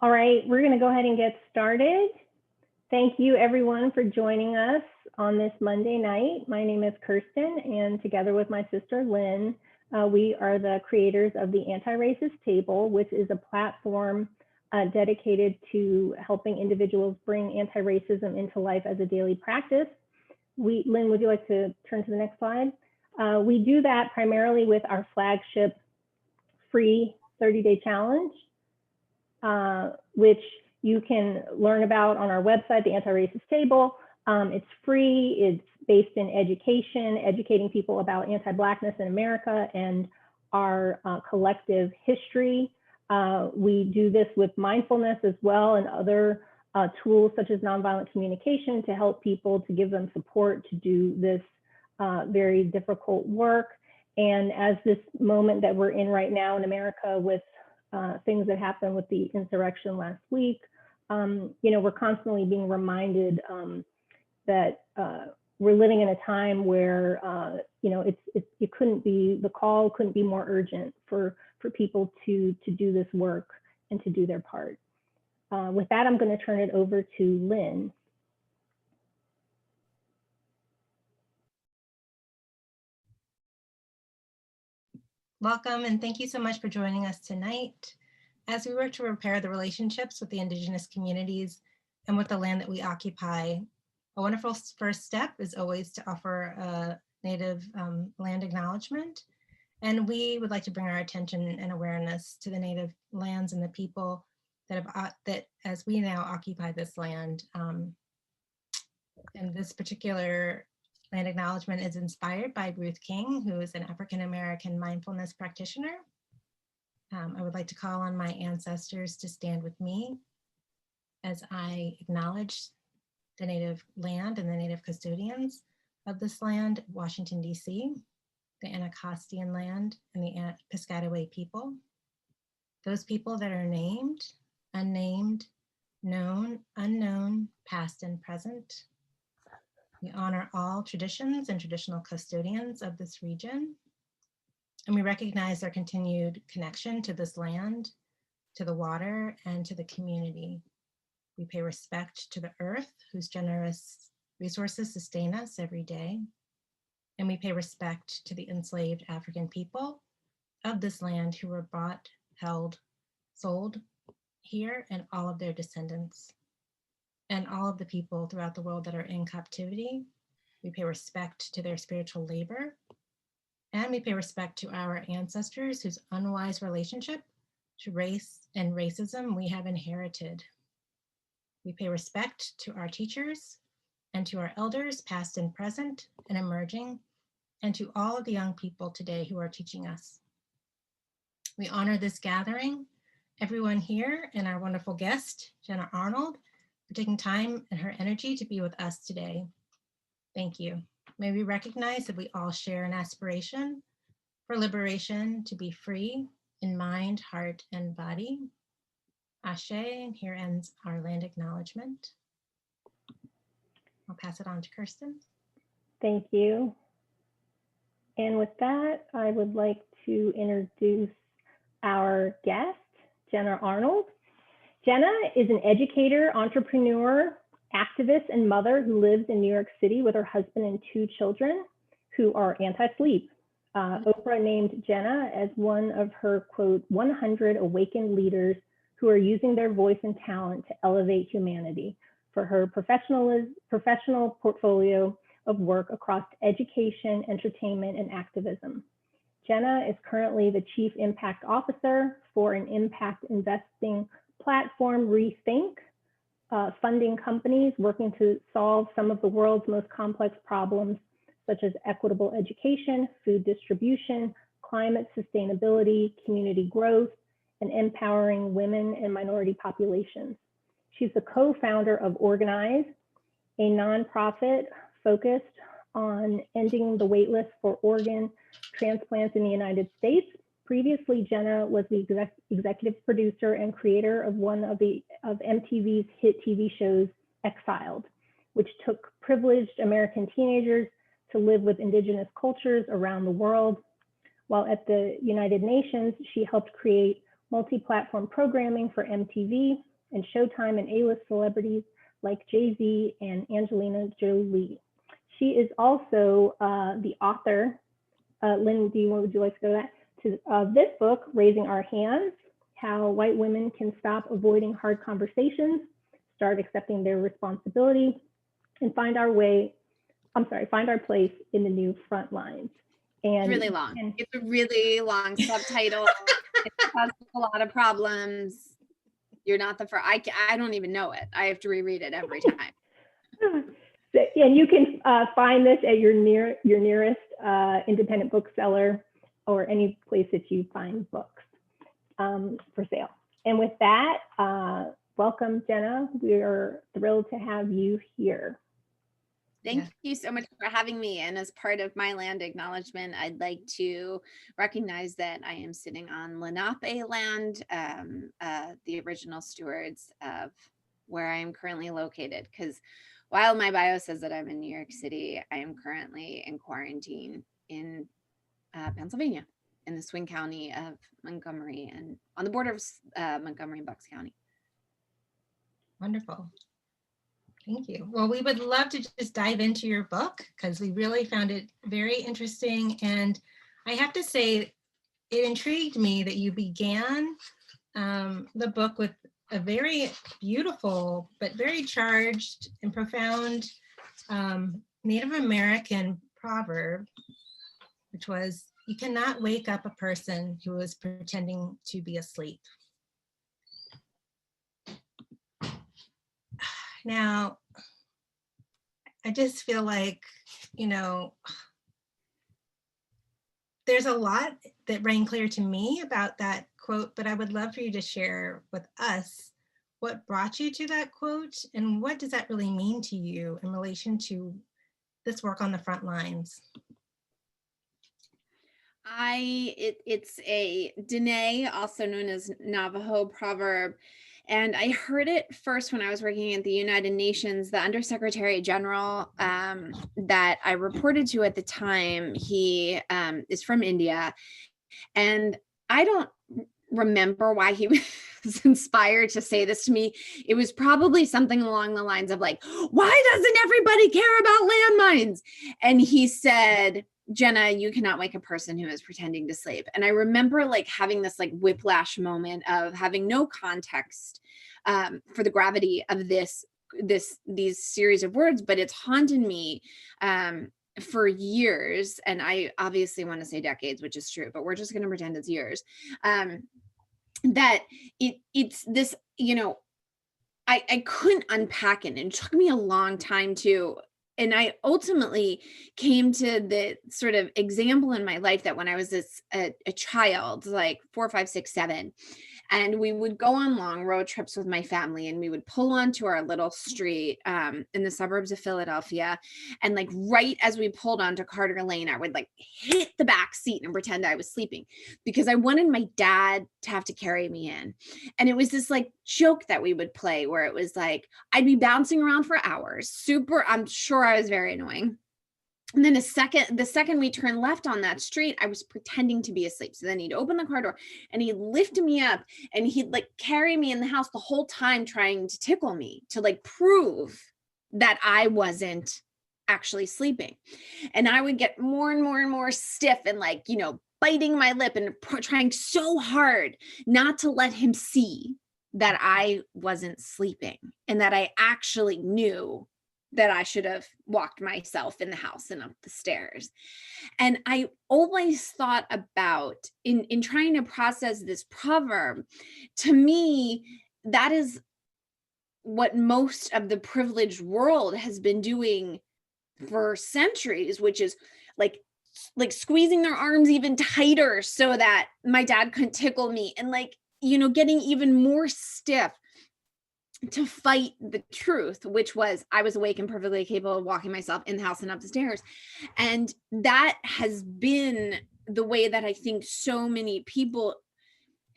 All right, we're going to go ahead and get started. Thank you everyone for joining us on this Monday night. My name is Kirsten, and together with my sister Lynn, we are the creators of the Anti-Racist Table, which is a platform dedicated to helping individuals bring anti-racism into life as a daily practice. Lynn, would you like to turn to the next slide? We do that primarily with our flagship free 30-day challenge, which you can learn about on our website, the Anti-Racist Table. It's free, it's based in education, educating people about anti-Blackness in America and our collective history. We do this with mindfulness as well and other tools such as nonviolent communication to help people, to give them support to do this very difficult work. And as this moment that we're in right now in America with things that happened with the insurrection last week, we're constantly being reminded that we're living in a time where, it couldn't be, the call couldn't be more urgent for people to do this work and to do their part. With that, I'm going to turn it over to Lynn. Welcome, and thank you so much for joining us tonight. As we work to repair the relationships with the indigenous communities and with the land that we occupy, a wonderful first step is always to offer a Native land acknowledgement. And we would like to bring our attention and awareness to the Native lands and the people that as we now occupy this land. And this particular land acknowledgement is inspired by Ruth King, who is an African-American mindfulness practitioner. I would like to call on my ancestors to stand with me as I acknowledge the Native land and the Native custodians of this land, Washington, D.C., the Anacostan land and the Piscataway people, those people that are named, unnamed, known, unknown, past and present. We honor all traditions and traditional custodians of this region, and we recognize their continued connection to this land, to the water, and to the community. We pay respect to the earth, whose generous resources sustain us every day, and we pay respect to the enslaved African people of this land who were bought, held, sold here, and all of their descendants. And all of the people throughout the world that are in captivity. We pay respect to their spiritual labor, and we pay respect to our ancestors whose unwise relationship to race and racism we have inherited. We pay respect to our teachers and to our elders, past and present and emerging, and to all of the young people today who are teaching us. We honor this gathering, everyone here, and our wonderful guest, Jenna Arnold, for taking time and her energy to be with us today. Thank you. May we recognize that we all share an aspiration for liberation, to be free in mind, heart, and body. Ashe, and here ends our land acknowledgement. I'll pass it on to Kirsten. Thank you. And with that, I would like to introduce our guest, Jenna Arnold. Jenna is an educator, entrepreneur, activist, and mother who lives in New York City with her husband and 2 children who are anti-sleep. Oprah named Jenna as one of her, quote, 100 awakened leaders who are using their voice and talent to elevate humanity for her professional portfolio of work across education, entertainment, and activism. Jenna is currently the Chief Impact Officer for an impact investing platform, Rethink, funding companies working to solve some of the world's most complex problems, such as equitable education, food distribution, climate sustainability, community growth, and empowering women and minority populations. She's the co-founder of Organize, a nonprofit focused on ending the waitlist for organ transplants in the United States. Previously, Jenna was the executive producer and creator of one of MTV's hit TV shows, Exiled, which took privileged American teenagers to live with indigenous cultures around the world. While at the United Nations, she helped create multi-platform programming for MTV, and Showtime and A-list celebrities like Jay-Z and Angelina Jolie. She is also the author. Lynn, would you like to go to this book, Raising Our Hands, How White Women Can Stop Avoiding Hard Conversations, Start Accepting Their Responsibility, and find our place in the new Frontlines. And really long. It's a really long subtitle. It has a lot of problems. You're not the first. I don't even know it. I have to reread it every time. And you can find this at your nearest independent bookseller or any place that you find books for sale. And with that, welcome, Jenna. We are thrilled to have you here. Thank you so much for having me. And as part of my land acknowledgement, I'd like to recognize that I am sitting on Lenape land, the original stewards of where I am currently located. Because while my bio says that I'm in New York City, I am currently in quarantine in Pennsylvania, in the Swing County of Montgomery and on the border of Montgomery and Bucks County. Wonderful. Thank you. Well, we would love to just dive into your book because we really found it very interesting. And I have to say, it intrigued me that you began the book with a very beautiful, but very charged and profound Native American proverb, which was, "You cannot wake up a person who is pretending to be asleep." Now, I just feel like, there's a lot that rang clear to me about that quote, but I would love for you to share with us what brought you to that quote and what does that really mean to you in relation to this work on the front lines? It's a Dene, also known as Navajo proverb. And I heard it first when I was working at the United Nations. The Undersecretary General that I reported to at the time, he is from India. And I don't remember why he was inspired to say this to me. It was probably something along the lines of like, why doesn't everybody care about landmines? And he said, Jenna, you cannot wake a person who is pretending to sleep. And I remember like having this like whiplash moment of having no context for the gravity of these series of words, but it's haunted me for years. And I obviously want to say decades, which is true, but we're just going to pretend it's years. That it's this, I couldn't unpack it. And it took me a long time to. And I ultimately came to the sort of example in my life that when I was a child, like 4, 5, 6, 7, and we would go on long road trips with my family and we would pull onto our little street in the suburbs of Philadelphia. And like right as we pulled onto Carter Lane, I would like hit the back seat and pretend I was sleeping because I wanted my dad to have to carry me in. And it was this like joke that we would play where it was like, I'd be bouncing around for hours. I'm sure I was very annoying. And then the second we turned left on that street, I was pretending to be asleep. So then he'd open the car door and he'd lift me up and he'd like carry me in the house the whole time trying to tickle me to like prove that I wasn't actually sleeping. And I would get more and more and more stiff and like, biting my lip and trying so hard not to let him see that I wasn't sleeping and that I actually knew that I should have walked myself in the house and up the stairs. And I always thought about in trying to process this proverb, to me, that is what most of the privileged world has been doing for centuries, which is like squeezing their arms even tighter so that my dad couldn't tickle me and like, getting even more stiff to fight the truth, which was I was awake and perfectly capable of walking myself in the house and up the stairs. And that has been the way that I think so many people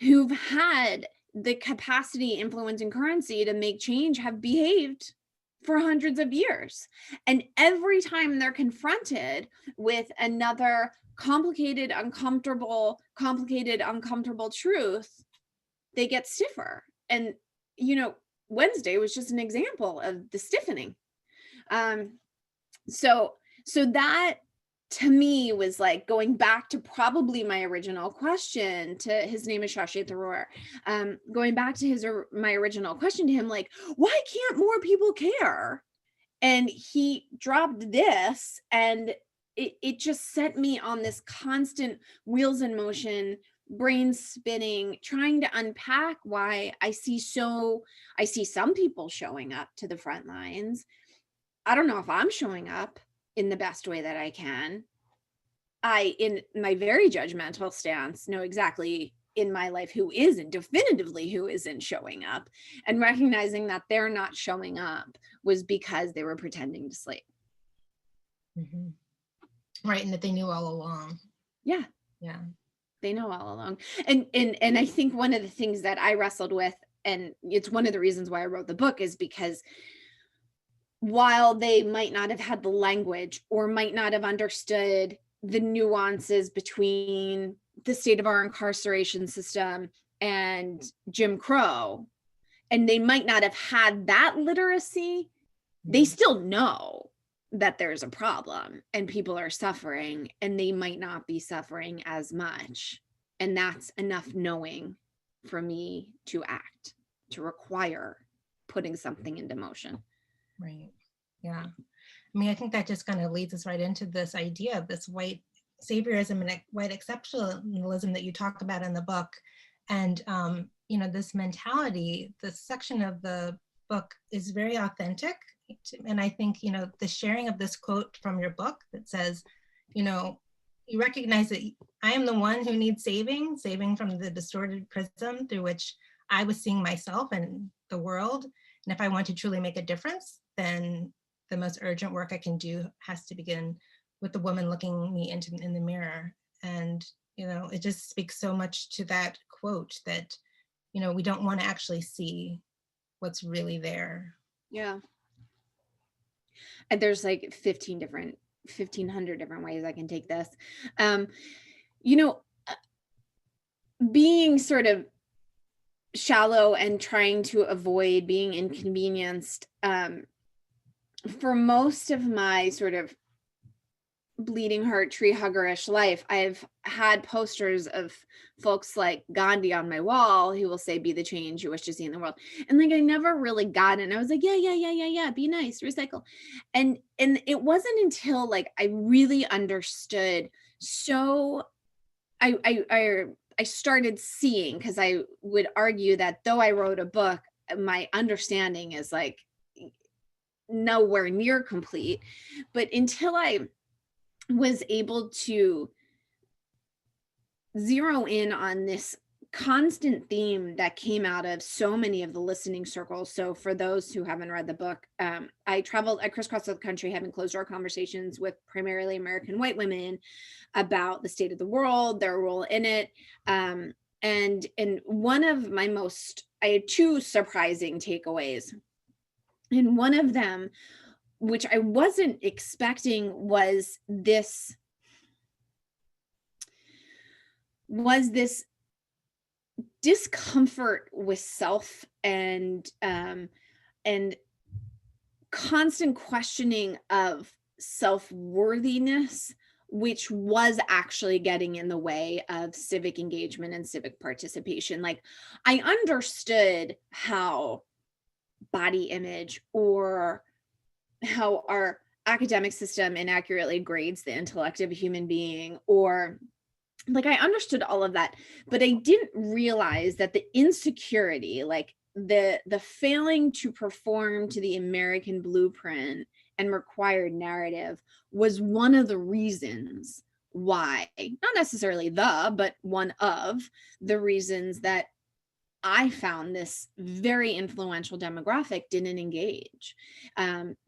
who've had the capacity, influence, and currency to make change have behaved for hundreds of years. And every time they're confronted with another complicated, uncomfortable truth, they get stiffer. And Wednesday was just an example of the stiffening. So that to me was like going back to probably my original question to, his name is Shashi Tharoor, going back to my original question to him, like, why can't more people care? And he dropped this, and it just set me on this constant wheels in motion, brain spinning, trying to unpack why I see some people showing up to the front lines. I don't know if I'm showing up in the best way that I can. I, in my very judgmental stance, know exactly in my life who isn't, definitively who isn't showing up, and recognizing that they're not showing up was because they were pretending to sleep. Mm-hmm. Right, and that they knew all along. Yeah. They know all along. And I think one of the things that I wrestled with, and it's one of the reasons why I wrote the book, is because while they might not have had the language or might not have understood the nuances between the state of our incarceration system and Jim Crow, and they might not have had that literacy, they still know that there's a problem and people are suffering, and they might not be suffering as much. And that's enough knowing for me to act, to require putting something into motion. Right. Yeah. I mean, I think that just kind of leads us right into this idea of this white saviorism and white exceptionalism that you talk about in the book. And, you know, this mentality, this section of the book is very authentic. And I think, you know, the sharing of this quote from your book that says, you know, you recognize that I am the one who needs saving from the distorted prism through which I was seeing myself and the world. And if I want to truly make a difference, then the most urgent work I can do has to begin with the woman looking me in the mirror. And, you know, it just speaks so much to that quote that, you know, we don't want to actually see what's really there. Yeah. And there's like 1,500 different ways I can take this. You know, being sort of shallow and trying to avoid being inconvenienced, for most of my sort of bleeding heart, tree huggerish life, I've had posters of folks like Gandhi on my wall who will say, be the change you wish to see in the world. And like, I never really got it. And I was like, yeah, be nice, recycle. And it wasn't until like I really understood. So I started seeing, because I would argue that though I wrote a book, my understanding is like nowhere near complete. But until I was able to zero in on this constant theme that came out of so many of the listening circles. So for those who haven't read the book, I crisscrossed the country having closed door conversations with primarily American white women about the state of the world, their role in it. And one of my I had two surprising takeaways. And one of them, which I wasn't expecting, was this discomfort with self and constant questioning of self-worthiness, which was actually getting in the way of civic engagement and civic participation. Like, I understood how body image or how our academic system inaccurately grades the intellect of a human being, or like, I understood all of that, but I didn't realize that the insecurity, like the failing to perform to the American blueprint and required narrative, was one of the reasons why, not necessarily but one of the reasons that I found this very influential demographic didn't engage,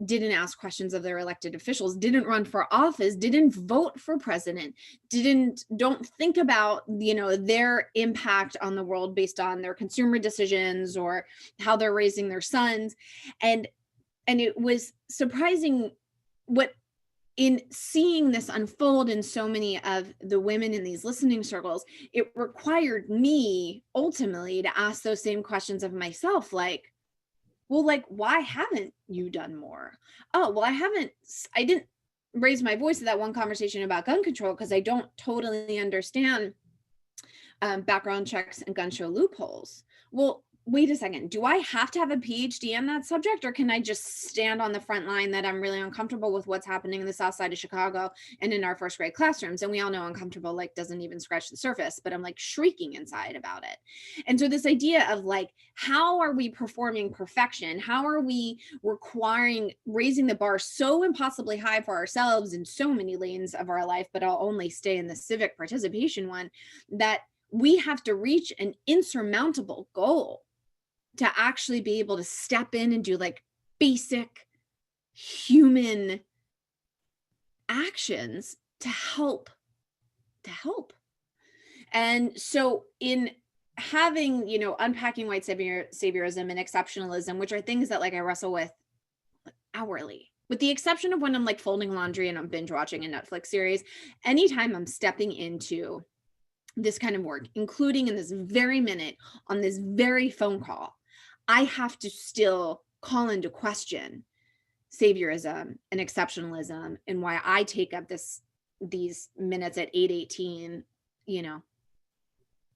didn't ask questions of their elected officials, didn't run for office, didn't vote for president, don't think about, you know, their impact on the world based on their consumer decisions or how they're raising their sons. And it was surprising what, in seeing this unfold in so many of the women in these listening circles, it required me ultimately to ask those same questions of myself, like, well, like, why haven't you done more? Oh, well, I didn't raise my voice in that one conversation about gun control because I don't totally understand background checks and gun show loopholes. Well, wait a second. Do I have to have a PhD on that subject, or can I just stand on the front line that I'm really uncomfortable with what's happening in the South Side of Chicago and in our first grade classrooms? And we all know uncomfortable like doesn't even scratch the surface, but I'm like shrieking inside about it. And so this idea of like, how are we performing perfection? How are we raising the bar so impossibly high for ourselves in so many lanes of our life, but I'll only stay in the civic participation one, that we have to reach an insurmountable goal to actually be able to step in and do like basic human actions to help. And so in having, you know, unpacking white saviorism and exceptionalism, which are things that like I wrestle with hourly, with the exception of when I'm like folding laundry and I'm binge watching a Netflix series, anytime I'm stepping into this kind of work, including in this very minute on this very phone call, I have to still call into question saviorism and exceptionalism and why I take up these minutes at 8:18, you know,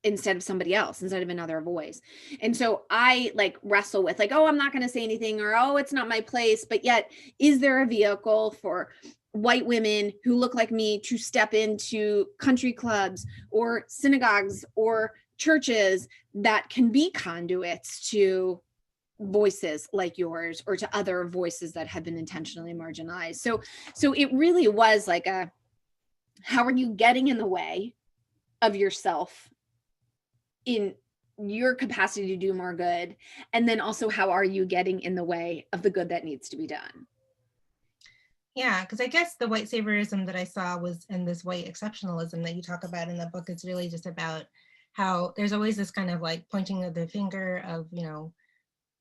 instead of somebody else, instead of another voice. And so I like wrestle with like, oh, I'm not going to say anything, or, oh, it's not my place. But yet, is there a vehicle for white women who look like me to step into country clubs or synagogues or churches that can be conduits to voices like yours or to other voices that have been intentionally marginalized? So it really was like how are you getting in the way of yourself in your capacity to do more good? And then also, how are you getting in the way of the good that needs to be done? Yeah, because I guess the white saviorism that I saw was in this white exceptionalism that you talk about in the book. It's really just about how there's always this kind of like pointing of the finger of, you know,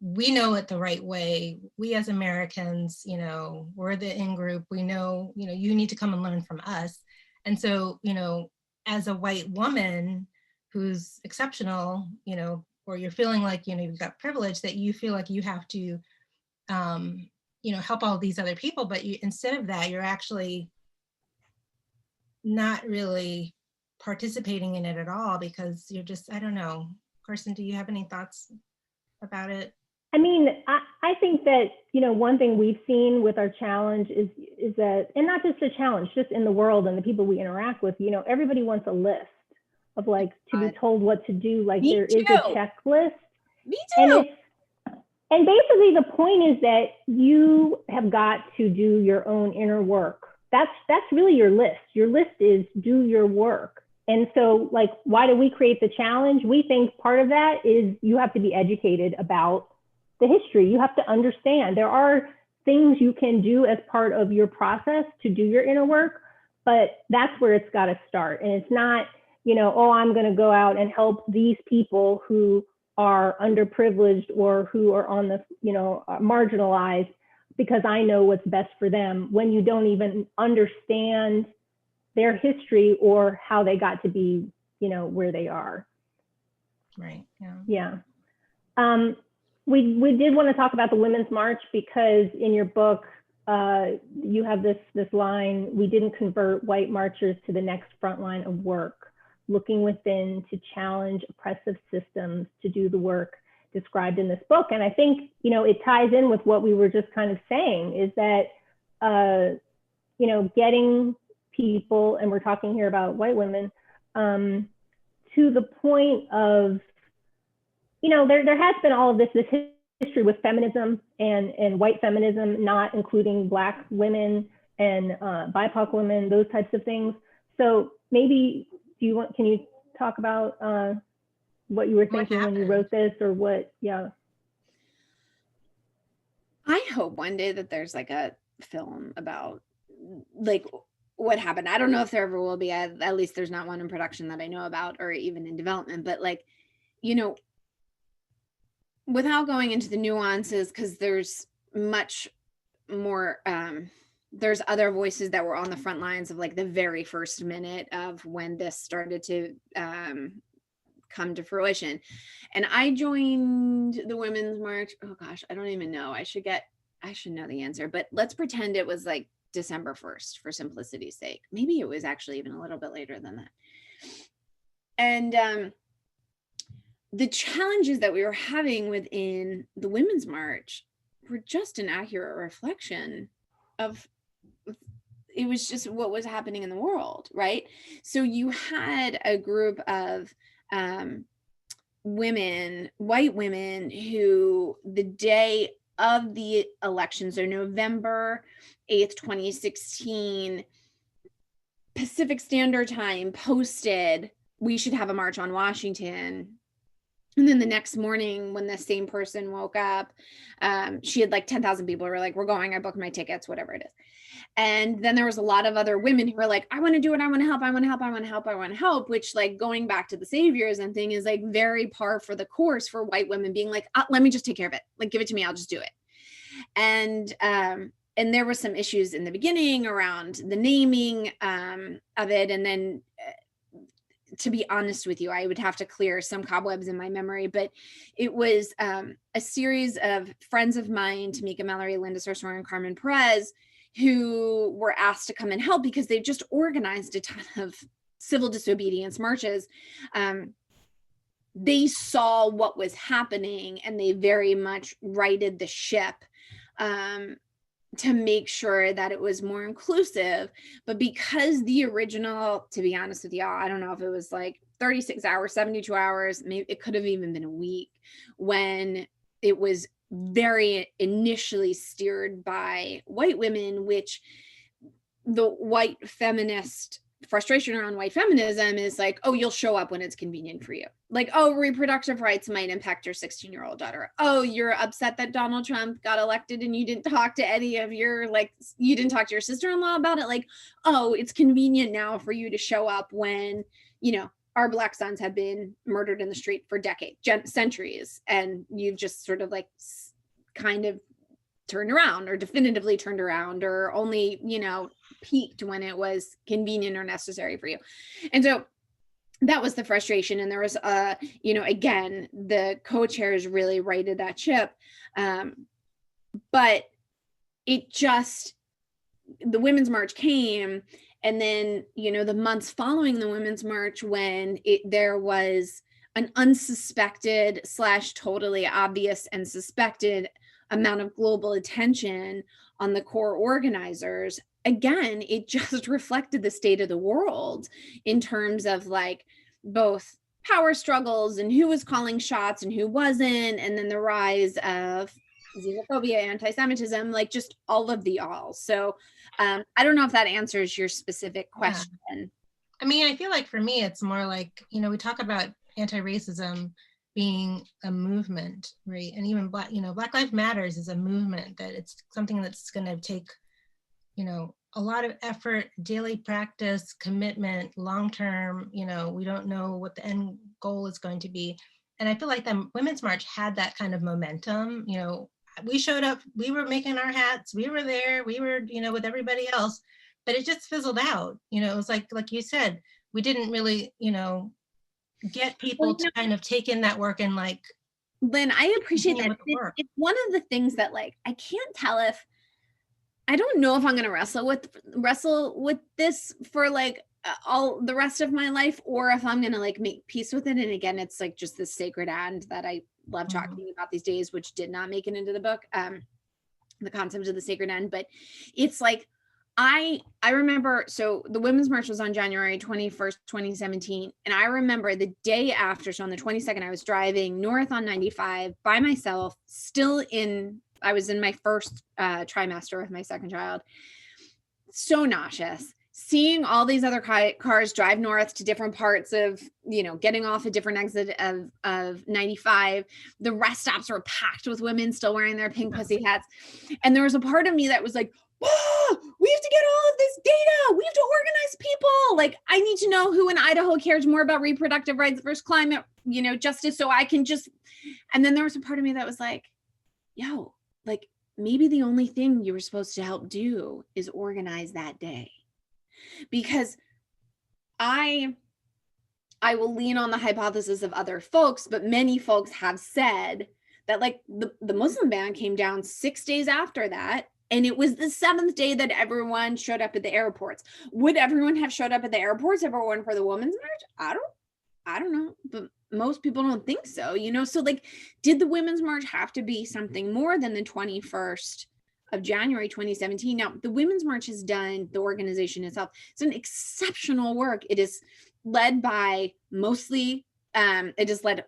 we know it the right way. We as Americans, you know, we're the in group. We know, you know, you need to come and learn from us. And so, you know, as a white woman who's exceptional, you know, or you're feeling like, you know, you've got privilege, that you feel like you have to, you know, help all these other people, but you, instead of that, you're actually not really participating in it at all because you're just, I don't know. Carson, do you have any thoughts about it? I mean, I think that, you know, one thing we've seen with our challenge is that, and not just a challenge, just in the world and the people we interact with, you know, everybody wants a list of like to be told what to do. Like there is a checklist. Me too. And basically the point is that you have got to do your own inner work. That's really your list. Your list is do your work. And so like, why do we create the challenge? We think part of that is you have to be educated about the history. You have to understand there are things you can do as part of your process to do your inner work, but that's where it's got to start. And it's not, you know, oh, I'm going to go out and help these people who are underprivileged or who are on the, you know, marginalized because I know what's best for them, when you don't even understand their history or how they got to be, you know, where they are. Right. Yeah. Yeah. We did want to talk about the Women's March because in your book, you have this line, we didn't convert white marchers to the next front line of work, looking within to challenge oppressive systems to do the work described in this book. And I think, you know, it ties in with what we were just kind of saying is that, you know, getting people, and we're talking here about white women, to the point of, you know, there has been all of this history with feminism and white feminism, not including Black women and BIPOC women, those types of things. So maybe can you talk about what you were thinking when you wrote this, or what? Yeah. I hope one day that there's like a film about like what happened. I don't know if there ever will be. At least there's not one in production that I know about, or even in development. But like, you know, without going into the nuances, because there's much more, there's other voices that were on the front lines of like the very first minute of when this started to come to fruition. And I joined the Women's March. Oh gosh, I don't even know. I should know the answer, but let's pretend it was like December 1st for simplicity's sake. Maybe it was actually even a little bit later than that. And the challenges that we were having within the Women's March were just an accurate reflection of, it was just what was happening in the world, right? So you had a group of women, white women, who the day of the elections, or November 8th, 2016, Pacific Standard Time, posted, we should have a march on Washington. And then the next morning, when the same person woke up, she had like 10,000 people who were like, we're going, I booked my tickets, whatever it is. And then there was a lot of other women who were like, I want to do it. I want to help. I want to help. I want to help. I want to help, which, like, going back to the Saviorism thing, is like very par for the course for white women being like, let me just take care of it. Like, give it to me. I'll just do it. And there were some issues in the beginning around the naming of it. And then to be honest with you, I would have to clear some cobwebs in my memory, but it was a series of friends of mine, Tamika Mallory, Linda Sarsour, and Carmen Perez, who were asked to come and help because they just organized a ton of civil disobedience marches. They saw what was happening and they very much righted the ship to make sure that it was more inclusive. But because the original, to be honest with y'all, I don't know if it was like 36 hours, 72 hours, maybe it could have even been a week, when it was very initially steered by white women, which the white feminist frustration around white feminism is like, oh, you'll show up when it's convenient for you. Like, oh, reproductive rights might impact your 16-year-old daughter. Oh, you're upset that Donald Trump got elected and you didn't talk to any of your, like, you didn't talk to your sister-in-law about it. Like, oh, it's convenient now for you to show up when, you know, our Black sons have been murdered in the street for decades, centuries, and you've just sort of like kind of turned around, or definitively turned around, or only, you know, peaked when it was convenient or necessary for you. And so that was the frustration. And there was, you know, again, the co-chairs really righted that ship. But it just, the Women's March came, and then, you know, the months following the Women's March, when there was an unsuspected / totally obvious and suspected amount of global attention on the core organizers, again, it just reflected the state of the world in terms of like both power struggles and who was calling shots and who wasn't, and then the rise of xenophobia, anti-Semitism, like just all of the all. So I don't know if that answers your specific question. Yeah. I mean, I feel like for me, it's more like, you know, we talk about anti-racism being a movement, right? And even Black, you know, Black Lives Matters is a movement, that it's something that's going to take, you know, a lot of effort, daily practice, commitment, long-term, you know, we don't know what the end goal is going to be. And I feel like the Women's March had that kind of momentum. You know, we showed up, we were making our hats, we were there, we were, you know, with everybody else, but it just fizzled out. You know, it was like you said, we didn't really, you know, get people to kind of take in that work and like. Lynn, I appreciate that. It's one of the things that, like, I can't tell if, I don't know if I'm going to wrestle with this for like all the rest of my life, or if I'm going to like make peace with it. And again, it's like just this sacred end that I love talking about these days, which did not make it into the book, the concept of the sacred end. But it's like, I remember, so the Women's March was on January 21st, 2017. And I remember the day after, so on the 22nd, I was driving north on 95 by myself, I was in my first trimester with my second child. So nauseous, seeing all these other cars drive north to different parts of, you know, getting off a different exit of 95. The rest stops were packed with women still wearing their pink pussy hats. And there was a part of me that was like, oh, we have to get all of this data. We have to organize people. Like, I need to know who in Idaho cares more about reproductive rights versus climate, you know, justice. So I can just, and then there was a part of me that was like, yo, like, maybe the only thing you were supposed to help do is organize that day. Because I I will lean on the hypothesis of other folks, but many folks have said that like the Muslim ban came down 6 days after that. And it was the 7th day that everyone showed up at the airports. Would everyone have showed up at the airports if it weren't for the Women's March? I don't know, but most people don't think so, you know? So like, did the Women's March have to be something more than the 21st of January, 2017? Now, the Women's March has done, the organization itself, it's an exceptional work. It is led by mostly, it is led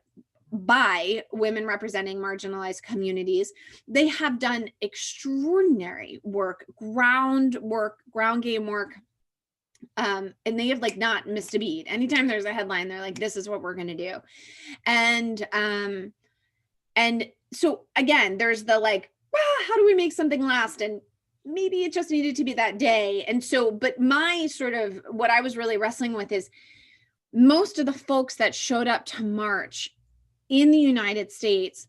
by women representing marginalized communities. They have done extraordinary work, ground game work. And they have like not missed a beat. Anytime there's a headline, they're like, this is what we're going to do. And so again, there's the like, how do we make something last? And maybe it just needed to be that day. And so, but my sort of, what I was really wrestling with is most of the folks that showed up to march in the United States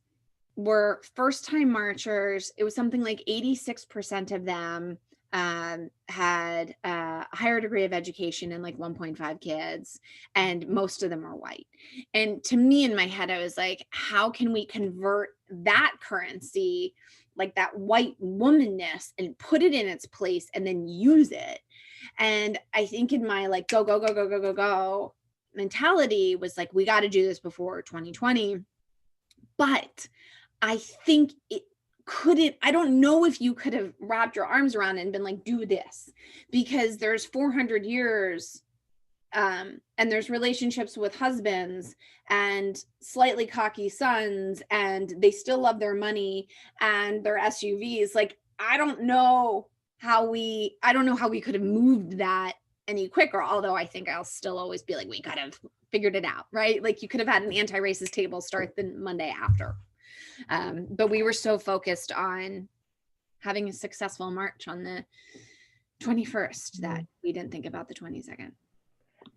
were first-time marchers. It was something like 86% of them had a higher degree of education and like 1.5 kids, and most of them are white. And to me, in my head, I was like, how can we convert that currency, like that white womanness, and put it in its place and then use it? And I think in my like go mentality was like, we got to do this before 2020. But I think it couldn't, I don't know if you could have wrapped your arms around it and been like, do this, because there's 400 years and there's relationships with husbands and slightly cocky sons, and they still love their money and their SUVs. Like, I don't know how we could have moved that any quicker, although I think I'll still always be like, we could have figured it out, right? Like, you could have had an anti-racist table start the Monday after. But we were so focused on having a successful march on the 21st that we didn't think about the 22nd.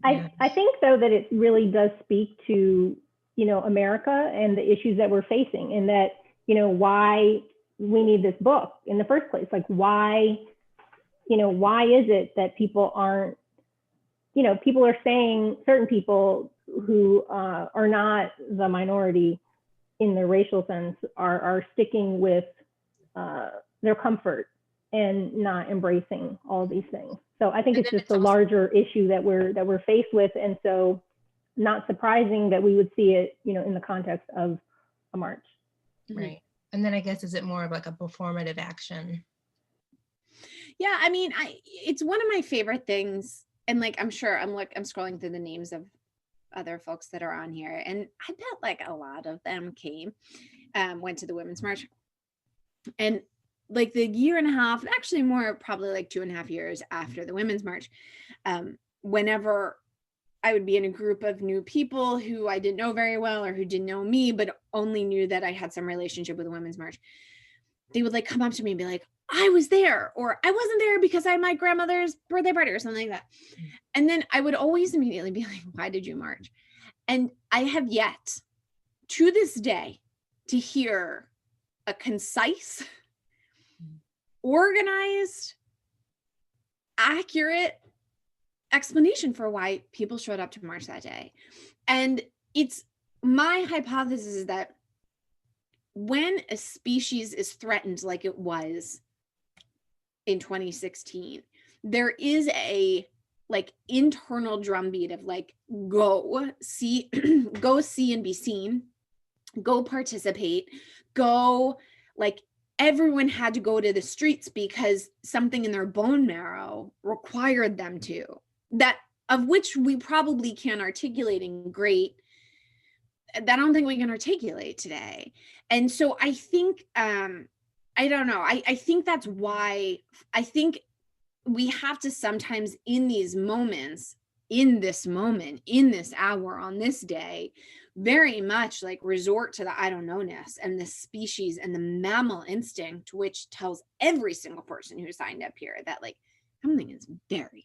I think though that it really does speak to, you know, America and the issues that we're facing, and that, you know, why we need this book in the first place. Like, why, you know, why is it that people aren't, you know, people are saying, certain people who are not the minority in the racial sense are sticking with their comfort and not embracing all these things. So I think it's just a larger issue that we're faced with, and so not surprising that we would see it, you know, in the context of a march. Right. And then I guess, is it more of like a performative action? Yeah, I mean, it's one of my favorite things, and like, I'm sure I'm scrolling through the names of other folks that are on here, and I bet like a lot of them went to the Women's March. And like the year and a half, actually more, probably like 2.5 years after the Women's March, whenever I would be in a group of new people who I didn't know very well, or who didn't know me, but only knew that I had some relationship with the Women's March, they would like come up to me and be like, I was there, or I wasn't there because I had my grandmother's birthday party or something like that. And then I would always immediately be like, why did you march? And I have yet to this day to hear a concise, organized, accurate explanation for why people showed up to march that day. And it's my hypothesis is that when a species is threatened like it was in 2016, there is a like internal drumbeat of like, go see and be seen, go participate, go, like, everyone had to go to the streets because something in their bone marrow required them to, that of which we probably can't articulate in great, that I don't think we can articulate today. And so I think, I don't know, I think that's why I think we have to sometimes in these moments, in this moment, in this hour, on this day, very much like resort to the I don't know-ness and the species and the mammal instinct, which tells every single person who signed up here that like something is very,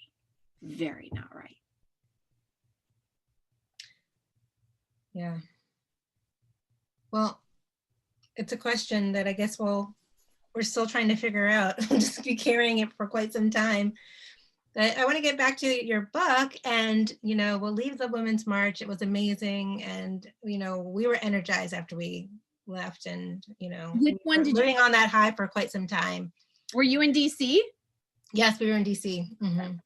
very not right. Yeah. Well, it's a question that I guess we're still trying to figure out. We'll just be carrying it for quite some time. I want to get back to your book, and, we'll leave the Women's March. It was amazing. And, we were energized after we left, and, Which one did you? living on that high for quite some time. Were you in DC? Yes, we were in DC.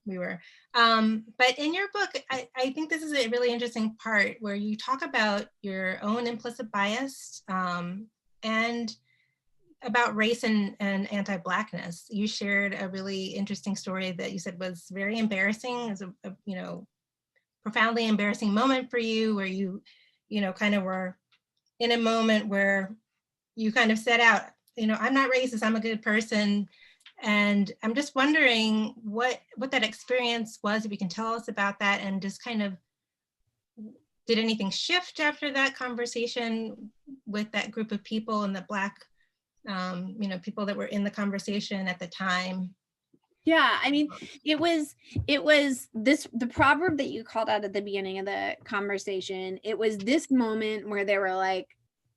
We were. But in your book, I think this is a really interesting part where you talk about your own implicit bias, and about race and anti-Blackness. You shared a really interesting story that you said was very embarrassing. It was a profoundly embarrassing moment for you, where you kind of were in a moment where you kind of set out, I'm not racist, I'm a good person. And I'm just wondering what that experience was, if you can tell us about that, and just kind of, did anything shift after that conversation with that group of people and the Black, people that were in the conversation at the time? Yeah, I mean, it was the proverb that you called out at the beginning of the conversation. It was this moment where they were like,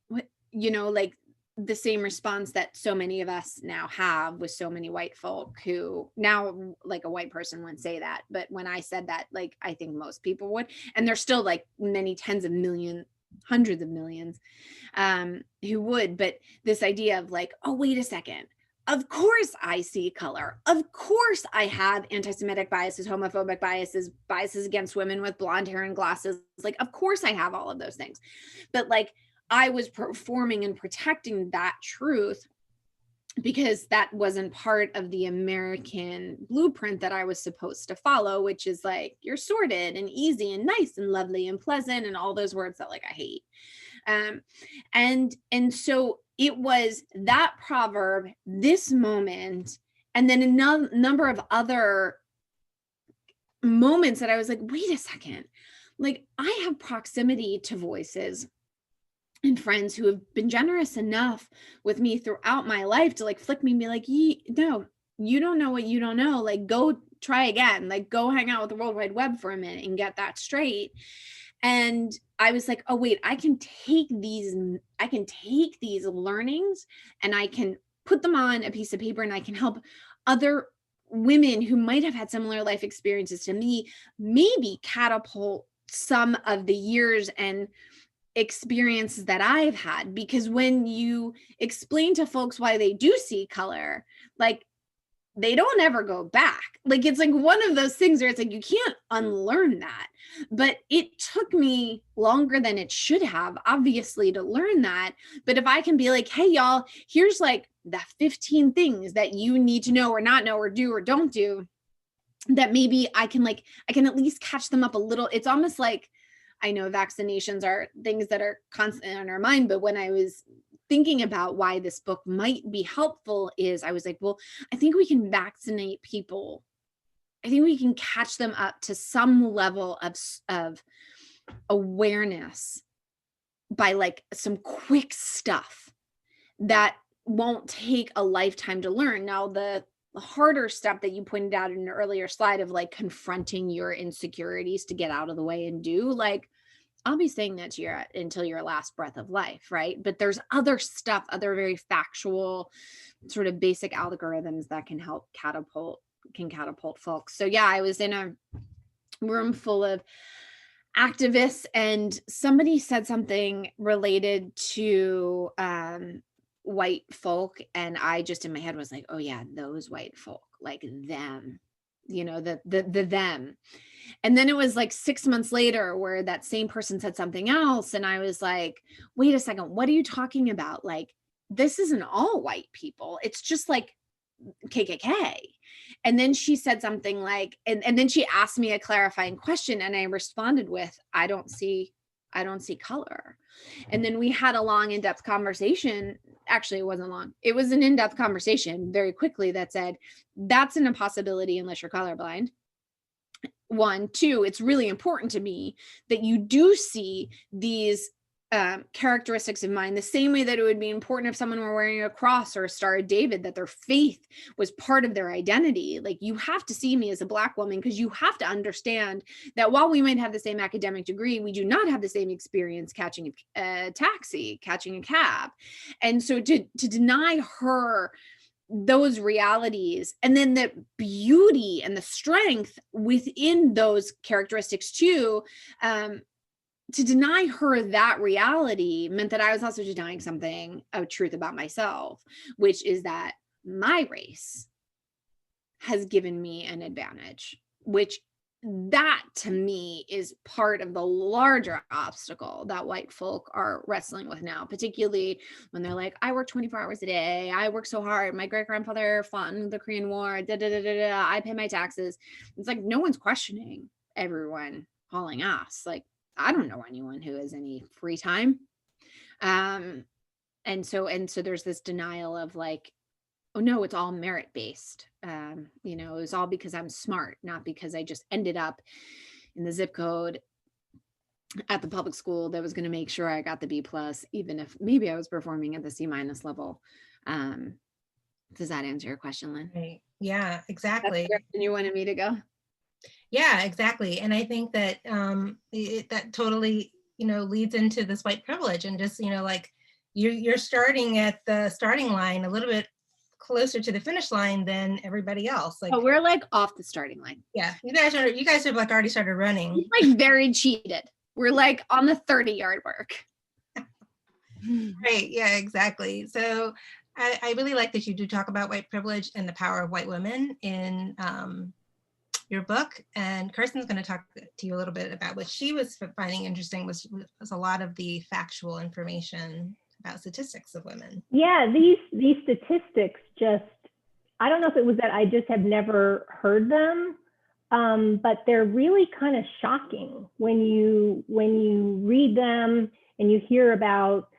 what, like the same response that so many of us now have with so many white folk, who now, like, a white person wouldn't say that, but when I said that, like, I think most people would, and there's still like many tens of millions, hundreds of millions, who would. But this idea of like, oh, wait a second, of course I see color. Of course I have anti-Semitic biases, homophobic biases, biases against women with blonde hair and glasses. Like, of course I have all of those things. But like, I was performing and protecting that truth because that wasn't part of the American blueprint that I was supposed to follow, which is like, you're sorted and easy and nice and lovely and pleasant and all those words that, like, I hate. And so it was that proverb, this moment, and then a number of other moments that I was like, wait a second, like, I have proximity to voices and friends who have been generous enough with me throughout my life to like flick me and be like, no, you don't know what you don't know. Like, go try again, like, go hang out with the World Wide Web for a minute and get that straight. And I was like, oh, wait, I can take these learnings and I can put them on a piece of paper, and I can help other women who might have had similar life experiences to me, maybe catapult some of the years and experiences that I've had. Because when you explain to folks why they do see color, like, they don't ever go back. Like, it's like one of those things where it's like, you can't unlearn that. But it took me longer than it should have, obviously, to learn that. But if I can be like, hey, y'all, here's like the 15 things that you need to know or not know or do or don't do, that maybe I can at least catch them up a little. It's almost like, I know vaccinations are things that are constant on our mind, but when I was thinking about why this book might be helpful, is I was like, well, I think we can vaccinate people. I think we can catch them up to some level of awareness by like some quick stuff that won't take a lifetime to learn. Now, the harder step that you pointed out in an earlier slide of like confronting your insecurities to get out of the way and do, like, I'll be saying that to you until your last breath of life, right? But there's other stuff, other very factual sort of basic algorithms that can help catapult folks. So yeah, I was in a room full of activists, and somebody said something related to white folk, and I just in my head was like, oh yeah, those white folk, like them, the them. And then it was like 6 months later where that same person said something else, and I was like, wait a second, what are you talking about? Like, this isn't all white people, it's just like KKK. And then she said something like, and then she asked me a clarifying question, and I responded with, I don't see color. And then we had a long, in-depth conversation. Actually, it wasn't long. It was an in-depth conversation very quickly that said, that's an impossibility unless you're colorblind. 1, 2, it's really important to me that you do see these characteristics of mine, the same way that it would be important if someone were wearing a cross or a Star of David, that their faith was part of their identity. Like, you have to see me as a Black woman, because you have to understand that while we might have the same academic degree, we do not have the same experience catching a taxi, catching a cab. And so to deny her those realities, and then the beauty and the strength within those characteristics too. To deny her that reality meant that I was also denying something of truth about myself, which is that my race has given me an advantage, which that to me is part of the larger obstacle that white folk are wrestling with now, particularly when they're like, I work 24 hours a day. I work so hard. My great grandfather fought in the Korean War. I pay my taxes. It's like, no one's questioning everyone hauling ass. Like, I don't know anyone who has any free time. And so there's this denial of like, oh no, it's all merit based. It was all because I'm smart, not because I just ended up in the zip code at the public school that was going to make sure I got the B+, even if maybe I was performing at the C- level. Does that answer your question, Lynn? Right. Yeah, exactly. That's the direction you wanted me to go. Yeah, exactly. And I think that that totally, leads into this white privilege, and just, like you're starting at the starting line a little bit closer to the finish line than everybody else. Like, oh, we're like off the starting line. Yeah, you guys have like already started running. We're like very cheated. We're like on the 30-yard mark. Right. Yeah, exactly. So I really like that you do talk about white privilege and the power of white women in your book. And Kirsten's going to talk to you a little bit about what she was finding interesting was a lot of the factual information about statistics of women. Yeah, these statistics just, I don't know if it was that I just have never heard them, but they're really kind of shocking when you read them and you hear about,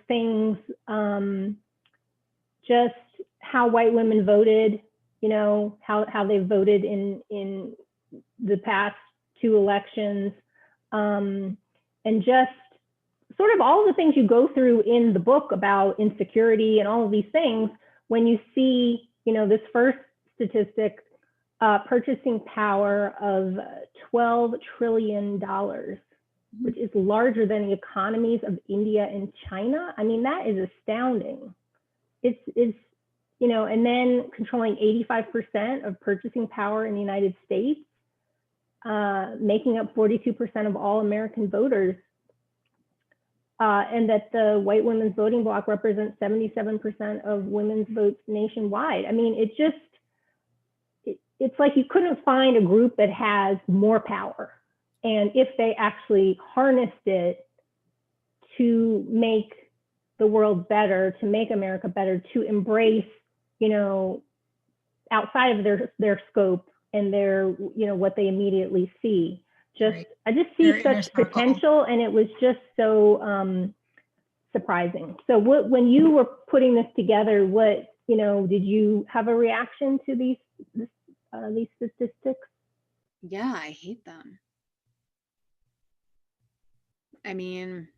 things, just how white women voted, how they voted in the past 2 elections, and just sort of all the things you go through in the book about insecurity and all of these things. When you see, this first statistic, purchasing power of $12 trillion, which is larger than the economies of India and China. I mean, that is astounding. It's and then controlling 85% of purchasing power in the United States, making up 42% of all American voters, and that the white women's voting bloc represents 77% of women's votes nationwide. I mean, it's like you couldn't find a group that has more power. And if they actually harnessed it to make the world better, to make America better, to embrace, outside of their scope and their, what they immediately see. Right. I just see such potential, and it was just so surprising. So when you were putting this together, did you have a reaction to these statistics? Yeah, I hate them. I mean,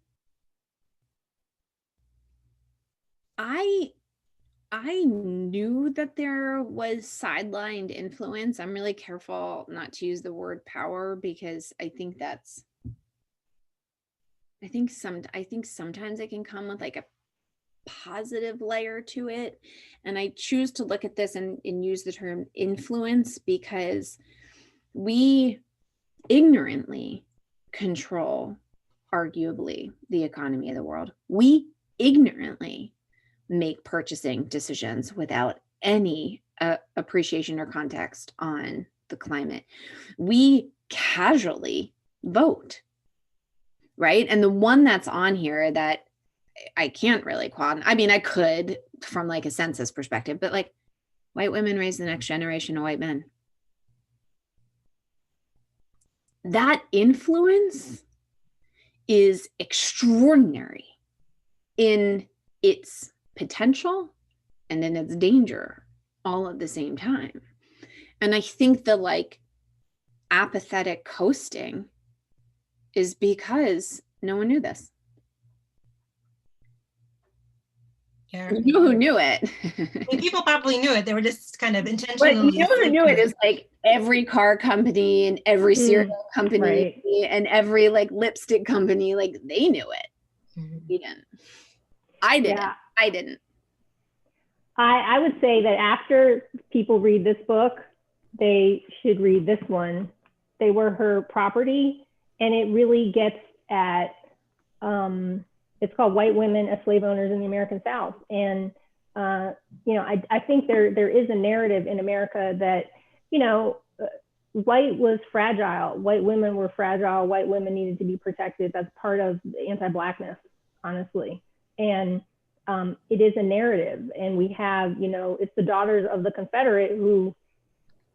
I knew that there was sidelined influence. I'm really careful not to use the word power, because I think sometimes it can come with like a positive layer to it. And I choose to look at this and use the term influence because we ignorantly control, arguably, the economy of the world. We ignorantly make purchasing decisions without any appreciation or context on the climate. We casually vote, right? And the one that's on here that I can't really I mean, I could from like a census perspective, but like, white women raise the next generation of white men. That influence is extraordinary in its potential and in its danger all at the same time. And I think the like apathetic coasting is because no one knew this. Yeah. You know who knew it? I mean, people probably knew it. They were just kind of intentionally. But you know who knew it is like every car company and every cereal company, right, and every like lipstick company. Like they knew it. We didn't. I didn't. Yeah. I didn't. I would say that after people read this book, they should read this one. They were her property, and it really gets at, it's called White Women as Slave Owners in the American South. And, you know, I think there is a narrative in America that, you know, white was fragile. White women were fragile. White women needed to be protected. That's part of the anti-Blackness, honestly. And it is a narrative. And we have, you know, it's the daughters of the Confederate who,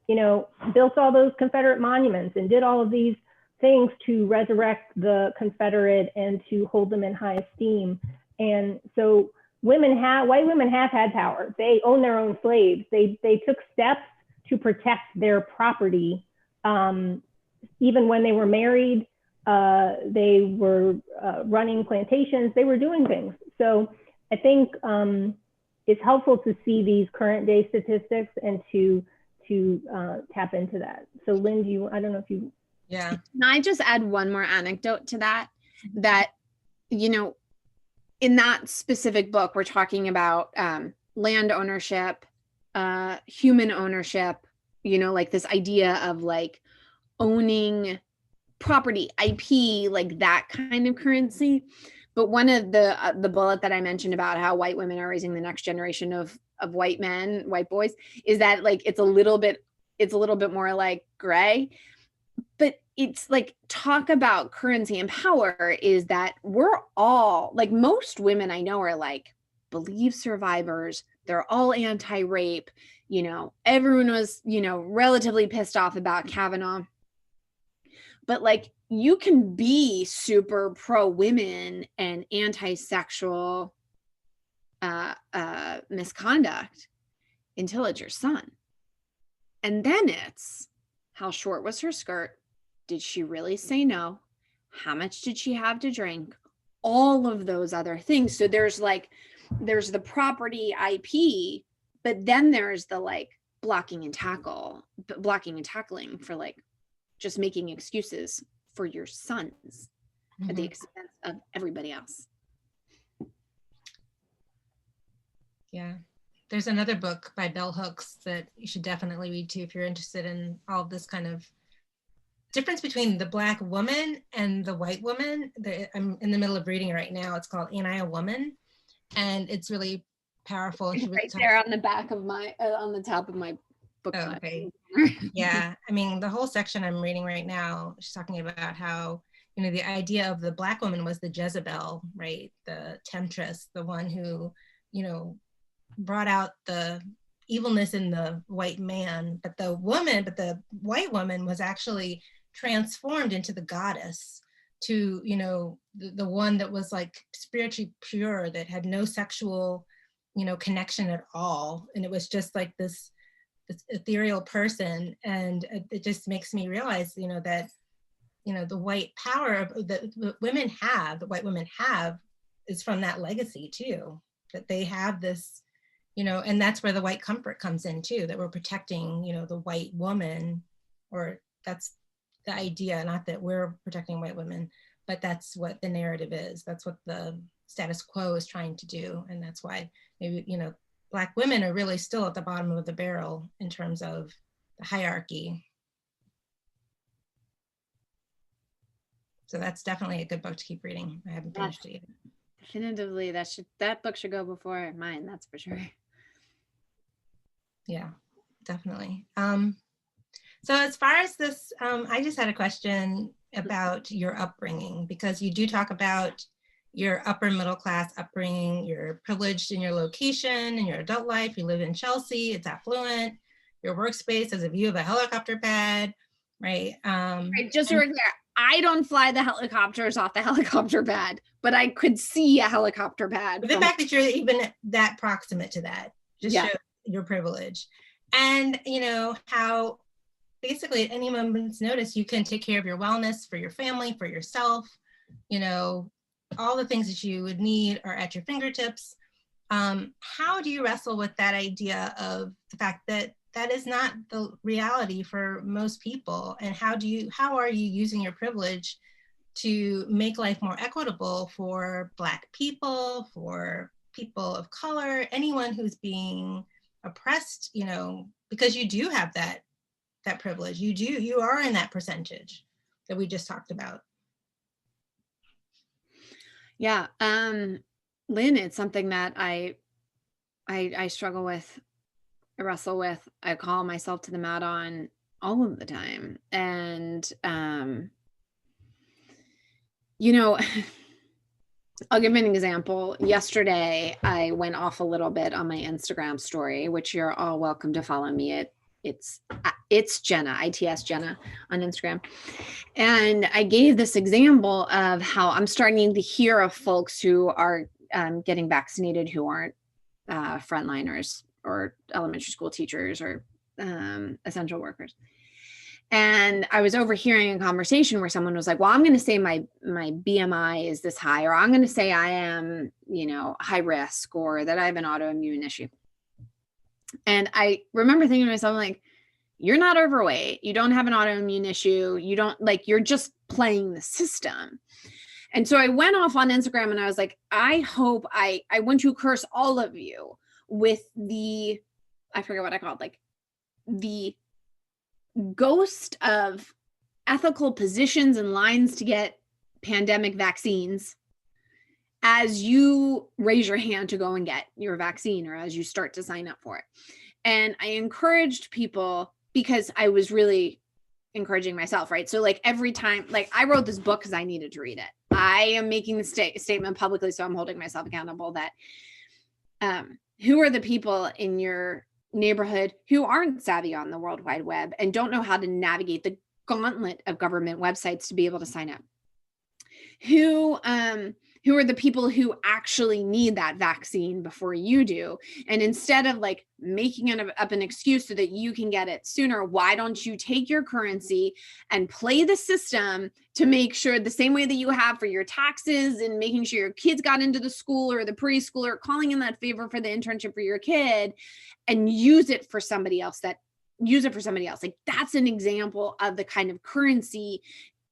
you know, built all those Confederate monuments and did all of these things to resurrect the Confederate and to hold them in high esteem. And so white women have had power. They own their own slaves. They took steps to protect their property. Even when they were married, they were running plantations, they were doing things. So I think it's helpful to see these current day statistics and to tap into that. So Lynn, I don't know if you. Yeah. Can I just add one more anecdote to that? That, you know, in that specific book, we're talking about land ownership, human ownership, you know, like this idea of like owning property, IP, like that kind of currency. But one of the bullet that I mentioned about how white women are raising the next generation of white men, white boys, is that like it's a little bit more like gray. But it's like, talk about currency and power, is that we're all, like, most women I know are like believe survivors. They're all anti-rape. You know, everyone was, you know, relatively pissed off about Kavanaugh. But like, you can be super pro-women and anti-sexual misconduct until it's your son. And then it's, how short was her skirt? Did she really say no? How much did she have to drink? All of those other things. So there's the property IP, but then there's the like blocking and tackling for like just making excuses for your sons at the expense of everybody else. Yeah. There's another book by Bell Hooks that you should definitely read too if you're interested in all of this kind of difference between the Black woman and the white woman. I'm in the middle of reading it right now. It's called Ain't I a Woman? And it's really powerful. It's right there on the back of my, on the top of my book. Oh, okay. Yeah. I mean, the whole section I'm reading right now, she's talking about how, you know, the idea of the Black woman was the Jezebel, right? The temptress, the one who, you know, brought out the evilness in the white man, but the white woman was actually transformed into the goddess, to, you know, the one that was like spiritually pure, that had no sexual, you know, connection at all. And it was just like this ethereal person. And it just makes me realize, you know, that, you know, the white power that the white women have is from that legacy too, that they have this, you know, and that's where the white comfort comes in too, that we're protecting, you know, the white woman, or that's the idea, not that we're protecting white women, but that's what the narrative is. That's what the status quo is trying to do. And that's why maybe, you know, Black women are really still at the bottom of the barrel in terms of the hierarchy. So that's definitely a good book to keep reading. I haven't finished it yet. Definitively, that book should go before mine, that's for sure. Yeah, definitely. So as far as this, I just had a question about your upbringing, because you do talk about your upper middle class upbringing. You're privileged in your location, in your adult life. You live in Chelsea, it's affluent. Your workspace has a view of a helicopter pad, right? Right, just so we're clear, I don't fly the helicopters off the helicopter pad, but I could see a helicopter pad. The fact that you're even that proximate to that just shows your privilege. And you know, how basically at any moment's notice, you can take care of your wellness for your family, for yourself, you know, all the things that you would need are at your fingertips. How do you wrestle with that idea of the fact that that is not the reality for most people? And how are you using your privilege to make life more equitable for Black people, for people of color, anyone who's being oppressed, you know, because you do have that privilege. You are in that percentage that we just talked about. Yeah. Lynn, it's something that I struggle with, I wrestle with, I call myself to the mat on all of the time. And, you know, I'll give an example. Yesterday, I went off a little bit on my Instagram story, which you're all welcome to follow me at. It's Jenna, ITS Jenna on Instagram. And I gave this example of how I'm starting to hear of folks who are getting vaccinated who aren't frontliners or elementary school teachers or essential workers. And I was overhearing a conversation where someone was like, well, I'm going to say my BMI is this high, or I'm going to say I am, you know, high risk, or that I have an autoimmune issue. And I remember thinking to myself, like, you're not overweight. You don't have an autoimmune issue. You don't, like, you're just playing the system. And so I went off on Instagram and I was like, I hope I want to curse all of you with the, I forget what I called, like the ghost of ethical positions and lines to get pandemic vaccines as you raise your hand to go and get your vaccine, or as you start to sign up for it. And I encouraged people, because I was really encouraging myself, right? So like every time, like I wrote this book because I needed to read it. I am making the statement publicly, so I'm holding myself accountable, that who are the people in your neighborhood who aren't savvy on the World Wide Web and don't know how to navigate the gauntlet of government websites to be able to sign up? Who are the people who actually need that vaccine before you do? And instead of like making up an excuse so that you can get it sooner, why don't you take your currency and play the system to make sure, the same way that you have for your taxes and making sure your kids got into the school or the preschool, or calling in that favor for the internship for your kid, and use it for somebody else. Like that's an example of the kind of currency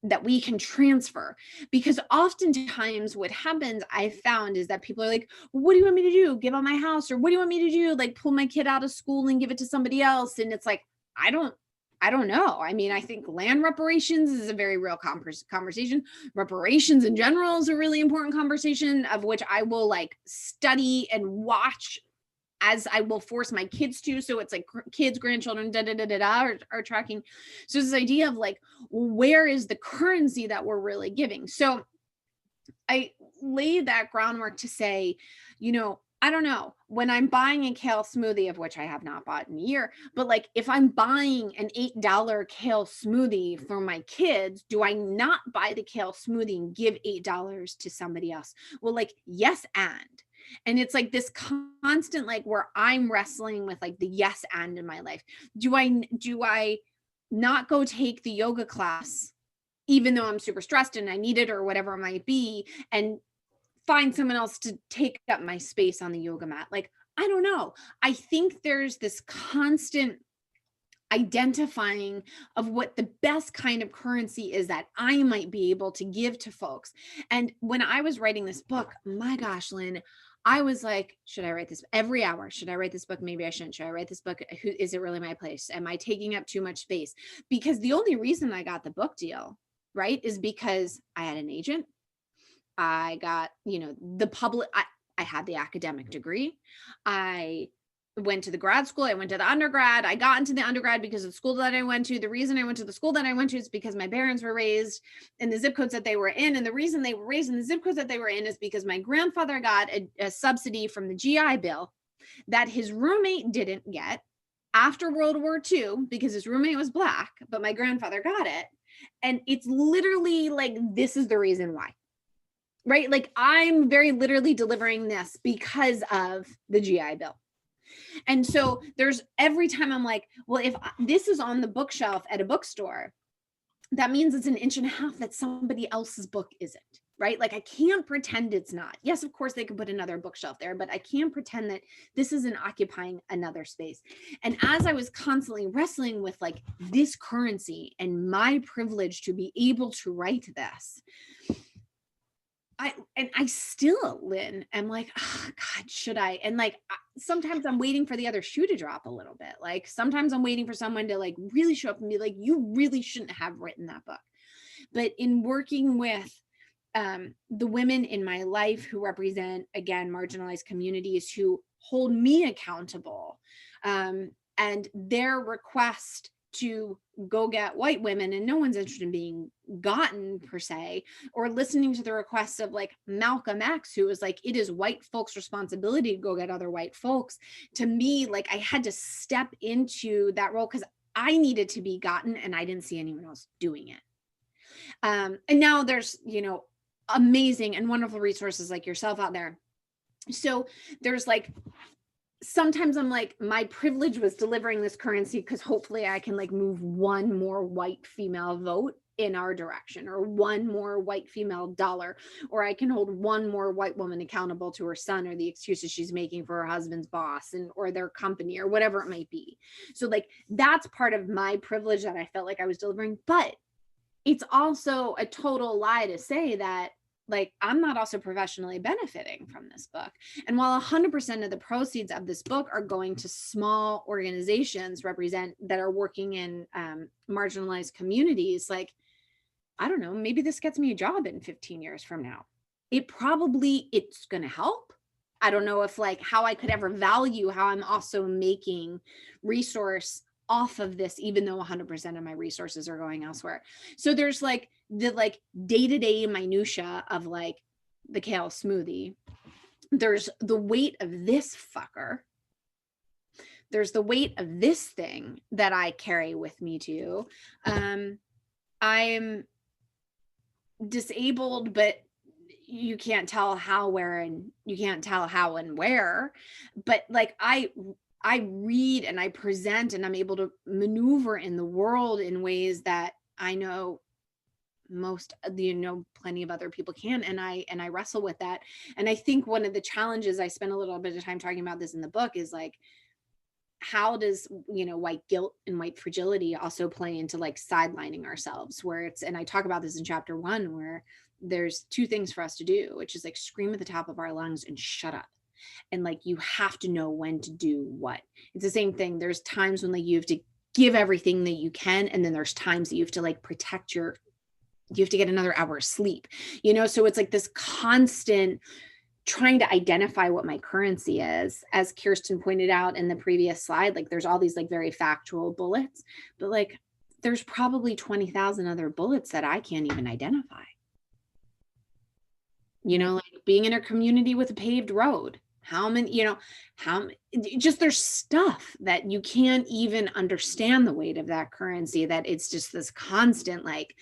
that we can transfer. Because oftentimes what happens, I've found, is that people are like, well, what do you want me to do? Give up my house? Or what do you want me to do? Like pull my kid out of school and give it to somebody else? And it's like, I don't know. I mean, I think land reparations is a very real conversation. Reparations in general is a really important conversation, of which I will like study and watch, as I will force my kids to. So it's like kids, grandchildren, are tracking. So this idea of like, where is the currency that we're really giving? So I laid that groundwork to say, you know, I don't know, when I'm buying a kale smoothie, of which I have not bought in a year, but like if I'm buying an $8 kale smoothie for my kids, do I not buy the kale smoothie and give $8 to somebody else? Well, like, yes, and it's like this constant, like, where I'm wrestling with like the yes and in my life. Do I not go take the yoga class, even though I'm super stressed and I need it or whatever it might be, and find someone else to take up my space on the yoga mat? Like, I don't know. I think there's this constant identifying of what the best kind of currency is that I might be able to give to folks. And when I was writing this book, my gosh, Lynn, I was like, should I write this every hour? Should I write this book? Maybe I shouldn't. Should I write this book? Is it really my place? Am I taking up too much space? Because the only reason I got the book deal, right, is because I had an agent. I got, you know, the public, I had the academic degree. I went to the grad school. I went to the undergrad. I got into the undergrad because of the school that I went to. The reason I went to the school that I went to is because my parents were raised in the zip codes that they were in. And the reason they were raised in the zip codes that they were in is because my grandfather got a subsidy from the GI Bill that his roommate didn't get after World War II, because his roommate was Black, but my grandfather got it. And it's literally like, this is the reason why. Right? Like, I'm very literally delivering this because of the GI Bill. And so there's, every time I'm like, well, if this is on the bookshelf at a bookstore, that means it's 1.5 inches that somebody else's book isn't, right? Like, I can't pretend it's not. Yes, of course they could put another bookshelf there, but I can't pretend that this isn't occupying another space. And as I was constantly wrestling with like this currency and my privilege to be able to write this, I still, Lynn, am like, oh, God, should I? And like, sometimes I'm waiting for the other shoe to drop a little bit. Like sometimes I'm waiting for someone to like really show up and be like, you really shouldn't have written that book. But in working with the women in my life who represent, again, marginalized communities who hold me accountable, and their request to go get white women, and no one's interested in being gotten per se, or listening to the requests of like Malcolm X, who was like, it is white folks' responsibility to go get other white folks. To me, like I had to step into that role because I needed to be gotten and I didn't see anyone else doing it. And now there's, you know, amazing and wonderful resources like yourself out there. So there's like, sometimes I'm like, my privilege was delivering this currency because hopefully I can like move one more white female vote in our direction, or one more white female dollar, or I can hold one more white woman accountable to her son or the excuses she's making for her husband's boss and or their company or whatever it might be. So like that's part of my privilege that I felt like I was delivering. But it's also a total lie to say that like I'm not also professionally benefiting from this book. And while 100% of the proceeds of this book are going to small organizations that are working in marginalized communities, like, I don't know, maybe this gets me a job in 15 years from now. It's going to help. I don't know if like how I could ever value how I'm also making resource off of this, even though 100% of my resources are going elsewhere. So there's like the like day-to-day minutia of like the kale smoothie. There's the weight of this fucker. There's the weight of this thing that I carry with me too. I'm disabled, but you can't tell how, where, and you can't tell how and where. But like I read and I present and I'm able to maneuver in the world in ways that I know plenty of other people can. And I wrestle with that. And I think one of the challenges, I spent a little bit of time talking about this in the book, is like, how does, white guilt and white fragility also play into like sidelining ourselves, where it's, and I talk about this in chapter 1, where there's 2 things for us to do, which is like scream at the top of our lungs and shut up. And like, you have to know when to do what. It's the same thing. There's times when like you have to give everything that you can. And then there's times that you have to like you have to get another hour of sleep, so it's like this constant trying to identify what my currency is. As Kirsten pointed out in the previous slide, like there's all these like very factual bullets, but like there's probably 20,000 other bullets that I can't even identify. Like being in a community with a paved road, just there's stuff that you can't even understand the weight of that currency, that it's just this constant like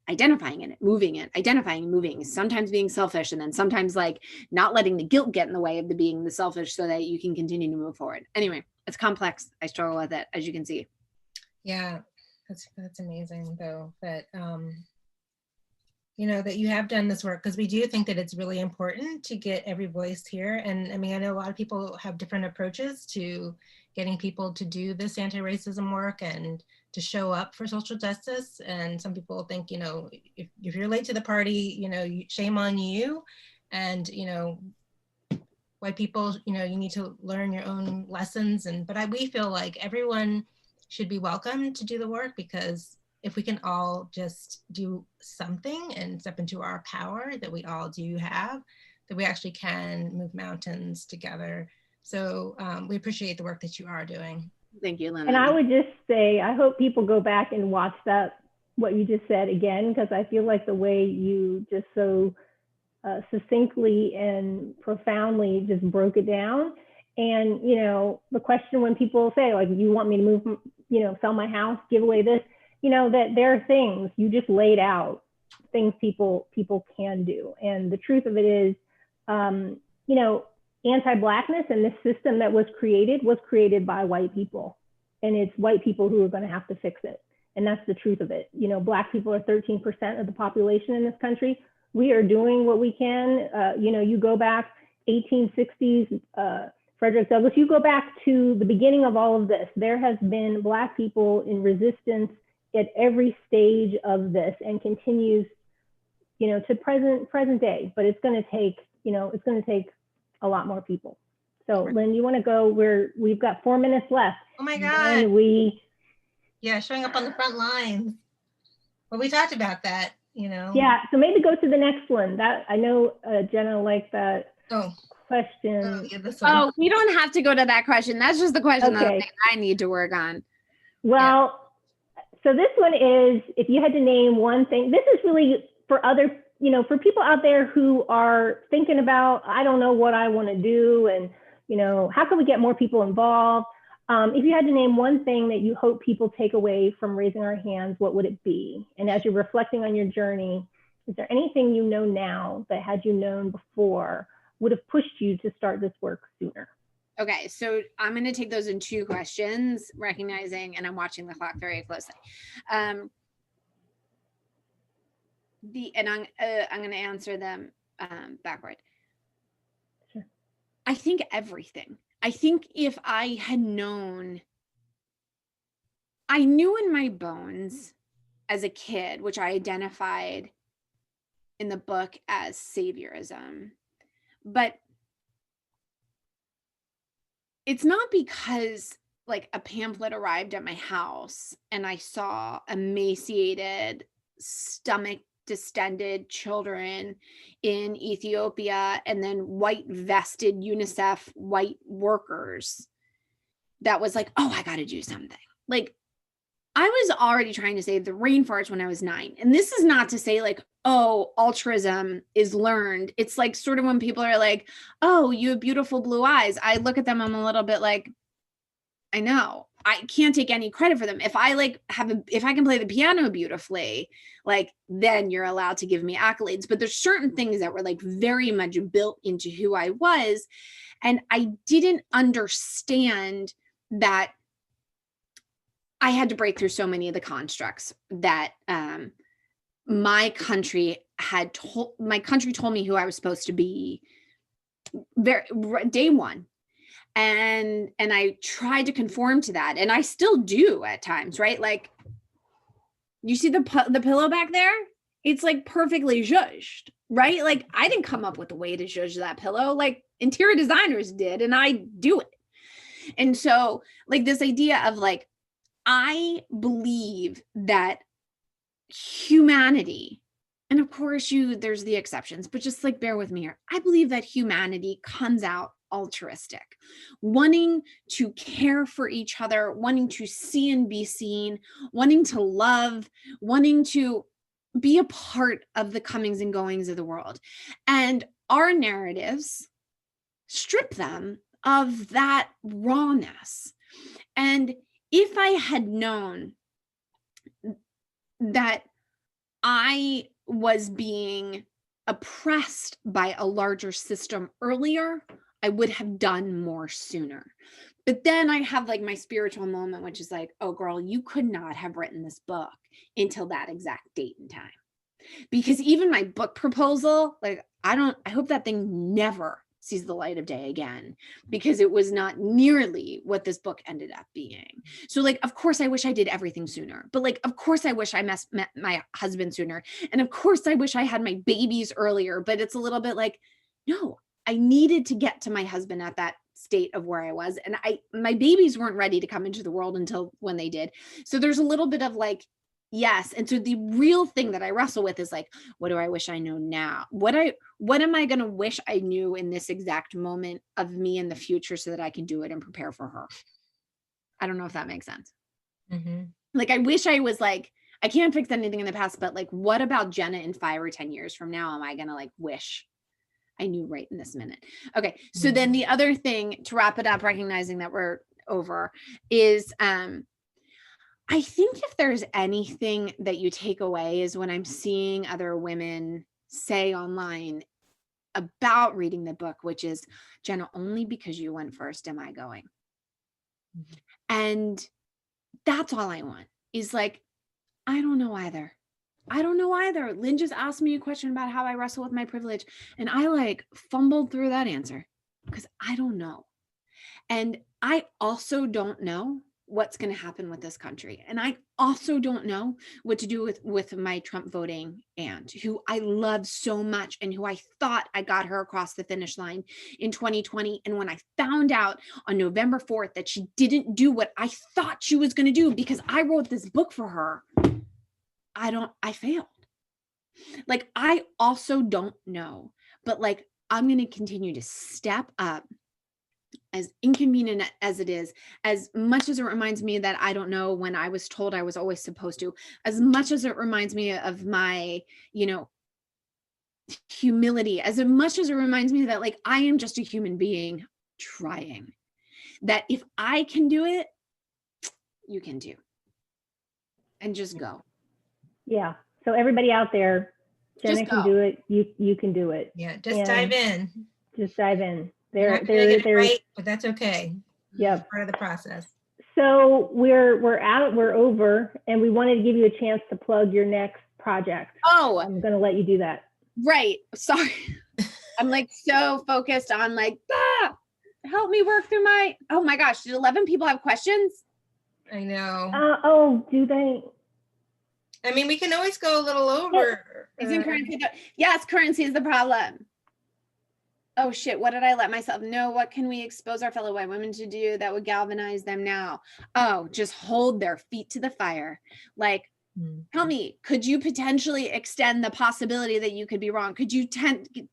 identifying it, moving it, identifying and moving, sometimes being selfish, and then sometimes like not letting the guilt get in the way of being the selfish so that you can continue to move forward. Anyway, it's complex. I struggle with it, as you can see. Yeah, that's amazing though, that that you have done this work, because we do think that it's really important to get every voice here. And I mean, I know a lot of people have different approaches to getting people to do this anti-racism work and to show up for social justice. And some people think, if you're late to the party, shame on you. And, white people, you need to learn your own lessons. But we feel like everyone should be welcome to do the work, because if we can all just do something and step into our power that we all do have, that we actually can move mountains together. So we appreciate the work that you are doing. Thank you, Lynn. And I would just say, I hope people go back and watch what you just said again, because I feel like the way you just so succinctly and profoundly just broke it down. And, the question when people say, like, you want me to move, sell my house, give away this, that there are things you just laid out, things people can do. And the truth of it is, anti-Blackness and this system that was created by white people. And it's white people who are going to have to fix it. And that's the truth of it. Black people are 13% of the population in this country. We are doing what we can. You go back 1860s, Frederick Douglass, you go back to the beginning of all of this. There has been Black people in resistance at every stage of this, and continues to present day, but it's going to take, it's going to take a lot more people. So Lynn, you want to go? We've got 4 minutes left. Oh my God. And showing up on the front lines. Well, we talked about that, Yeah, so maybe go to the next one. That I know Jenna liked that question. Yeah, this one. We don't have to go to that question. That's just the question Okay. that I need to work on. Well, so this one is, if you had to name one thing, this is really for other, for people out there who are thinking about, I don't know what I want to do, and, how can we get more people involved? If you had to name one thing that you hope people take away from raising our hands, what would it be? And as you're reflecting on your journey, is there anything you know now that had you known before would have pushed you to start this work sooner? Okay, so I'm going to take those in 2 questions, recognizing, and I'm watching the clock very closely. I'm going to answer them backward. Sure. I think everything. I think if I had known, I knew in my bones as a kid, which I identified in the book as Saviorism, but it's not because like a pamphlet arrived at my house and I saw emaciated, stomach distended children in Ethiopia and then white vested UNICEF white workers that was like, oh, I got to do something. Like I was already trying to save the rainforest when I was 9. And this is not to say like, oh, altruism is learned. It's like sort of when people are like, oh, you have beautiful blue eyes. I look at them, I'm a little bit like, I know. I can't take any credit for them. If I like if I can play the piano beautifully, like then you're allowed to give me accolades. But there's certain things that were like very much built into who I was. And I didn't understand that I had to break through so many of the constructs that my country told me who I was supposed to be day one. And I tried to conform to that. And I still do at times, right? Like, you see the pillow back there? It's like perfectly zhuzhed, right? Like I didn't come up with the way to zhuzh that pillow, like interior designers did, and I do it. And so like this idea of like, I believe that humanity, and of course there's the exceptions, but just like bear with me here. I believe that humanity comes out altruistic, wanting to care for each other, wanting to see and be seen, wanting to love, wanting to be a part of the comings and goings of the world. And our narratives strip them of that rawness. And if I had known that I was being oppressed by a larger system earlier, I would have done more sooner. But then I have like my spiritual moment, which is like, oh girl, you could not have written this book until that exact date and time. Because even my book proposal, like I hope that thing never sees the light of day again, because it was not nearly what this book ended up being. So like, of course I wish I did everything sooner, but like, of course I wish I met my husband sooner. And of course I wish I had my babies earlier, but it's a little bit like, no, I needed to get to my husband at that state of where I was. And my babies weren't ready to come into the world until when they did. So there's a little bit of like, yes. And so the real thing that I wrestle with is like, what do I wish I know now? What am I going to wish I knew in this exact moment of me in the future so that I can do it and prepare for her? I don't know if that makes sense. Mm-hmm. Like, I wish I was like, I can't fix anything in the past, but like, what about Jenna in 5 or 10 years from now? Am I going to like wish I knew right in this minute? Okay. So mm-hmm. Then the other thing to wrap it up, recognizing that we're over, is, I think if there's anything that you take away is when I'm seeing other women say online about reading the book, which is, Jenna, only because you went first am I going. Mm-hmm. And that's all I want is like, I don't know either. Lynn just asked me a question about how I wrestle with my privilege. And I like fumbled through that answer because I don't know. And I also don't know what's going to happen with this country. And I also don't know what to do with my Trump voting aunt, who I love so much and who I thought I got her across the finish line in 2020. And when I found out on November 4th that she didn't do what I thought she was going to do because I wrote this book for her, I failed. Like, I also don't know, but like, I'm going to continue to step up, as inconvenient as it is, as much as it reminds me that I don't know when I was told I was always supposed to, as much as it reminds me of my, humility, as much as it reminds me that like, I am just a human being trying, that if I can do it, you can do, and just go. Yeah. So everybody out there, Jenna can do it. You can do it. Yeah. Just dive in. Just dive in. You're not gonna get it right, but that's okay. Yeah. Part of the process. So we're over, and we wanted to give you a chance to plug your next project. Oh, I'm going to let you do that. Right. Sorry. I'm like so focused on like, help me work through oh my gosh, did 11 people have questions? I know. Oh, do they? I mean, we can always go a little over. Isn't currency yes, currency is the problem. Oh shit, what did I let myself know? What can we expose our fellow white women to do that would galvanize them now? Oh, just hold their feet to the fire. Like, tell me, could you potentially extend the possibility that you could be wrong? Could you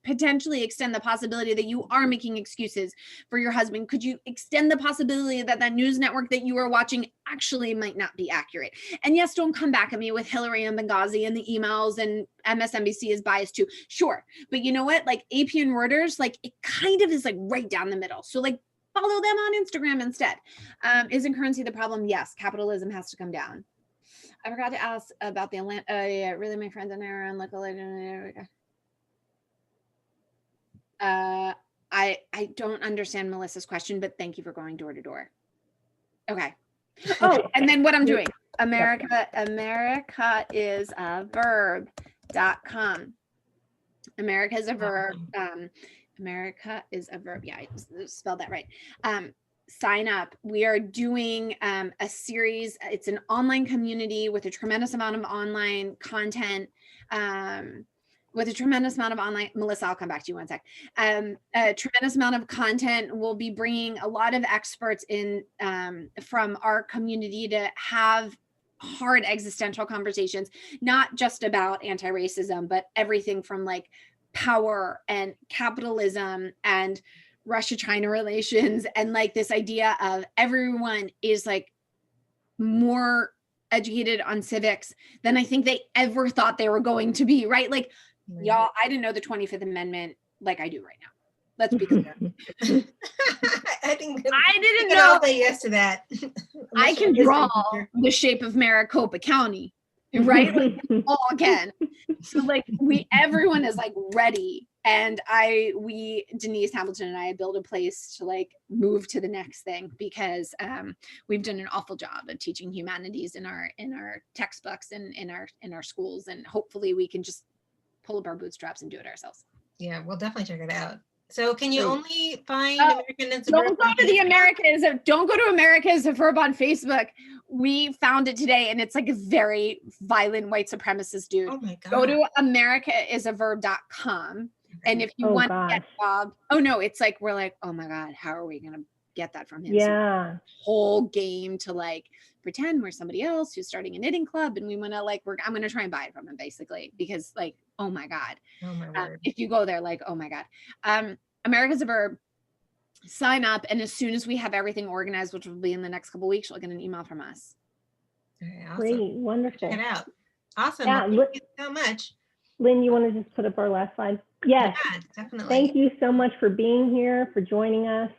potentially extend the possibility that you are making excuses for your husband? Could you extend the possibility that that news network that you are watching actually might not be accurate? And yes, don't come back at me with Hillary and Benghazi and the emails and MSNBC is biased too. Sure. But you know what? Like AP and Reuters, like it kind of is like right down the middle. So like follow them on Instagram instead. Isn't currency the problem? Yes. Capitalism has to come down. I forgot to ask about the Atlanta. Yeah, really, my friends in there and local. I don't understand Melissa's question, but thank you for going door to door. Okay. Oh, and then what I'm doing. America is a verb.com. America is a verb. America is a verb. Yeah, I spelled that right. Sign up. We are doing a series. It's an online community with a tremendous amount of online content. Melissa, I'll come back to you one sec. A tremendous amount of content. We'll be bringing a lot of experts in from our community to have hard existential conversations, not just about anti-racism, but everything from like power and capitalism and Russia-China relations, and like this idea of everyone is like more educated on civics than I think they ever thought they were going to be, right? Like, y'all, I didn't know the 25th Amendment like I do right now. Let's be clear. I didn't know. I'll say yes to that. I can draw the shape of Maricopa County, right? Like, all again. So like everyone is like ready. And Denise Hamilton and I build a place to like move to the next thing, because we've done an awful job of teaching humanities in our textbooks and in our schools, and hopefully we can just pull up our bootstraps and do it ourselves. Yeah, we'll definitely check it out. So can you only find American as a Verb? Don't go to America as a Verb on Facebook. We found it today, and it's like a very violent white supremacist dude. Oh my God. Go to americaisaverb.com. And if you want to get a job, it's like, we're like, oh my God, how are we going to get that from him? Yeah. So whole game to like pretend we're somebody else who's starting a knitting club, and we want to like, I'm going to try and buy it from him basically, because like, oh my God. Oh my word. If you go there, like, oh my God. America's a Verb, sign up. And as soon as we have everything organized, which will be in the next couple of weeks, you'll get an email from us. Okay, awesome. Great. Wonderful. Check it out. Awesome. Yeah, well, thank you so much. Lynn, you want to just put up our last slide? Yes. Yeah, definitely. Thank you so much for being here, for joining us.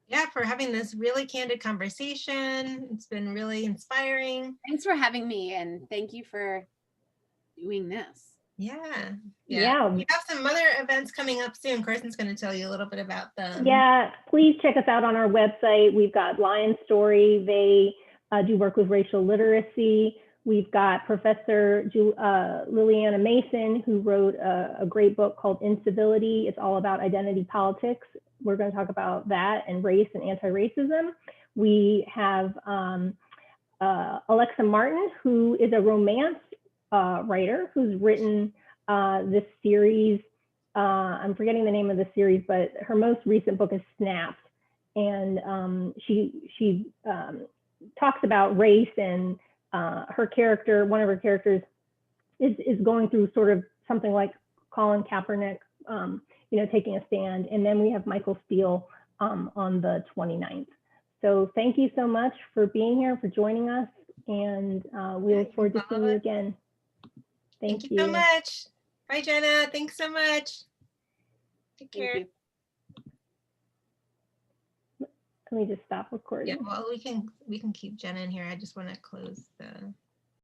Yeah, for having this really candid conversation. It's been really inspiring. Thanks for having me, and thank you for doing this. Yeah. We have some other events coming up soon. Carson's going to tell you a little bit about them. Yeah, please check us out on our website. We've got Lion Story. They do work with racial literacy. We've got Professor Liliana Mason, who wrote a great book called Incivility. It's all about identity politics. We're going to talk about that and race and anti-racism. We have Alexa Martin, who is a romance writer who's written this series. I'm forgetting the name of the series, but her most recent book is Snapped. And she talks about race, and her character, one of her characters, is going through sort of something like Colin Kaepernick, taking a stand. And then we have Michael Steele on the 29th. So thank you so much for being here, for joining us, and we look forward to seeing you again. Thank you so much. Bye, Jenna. Thanks so much. Take care. Thank you. Can we just stop recording? Yeah, well, we can keep Jenna in here. I just want to close the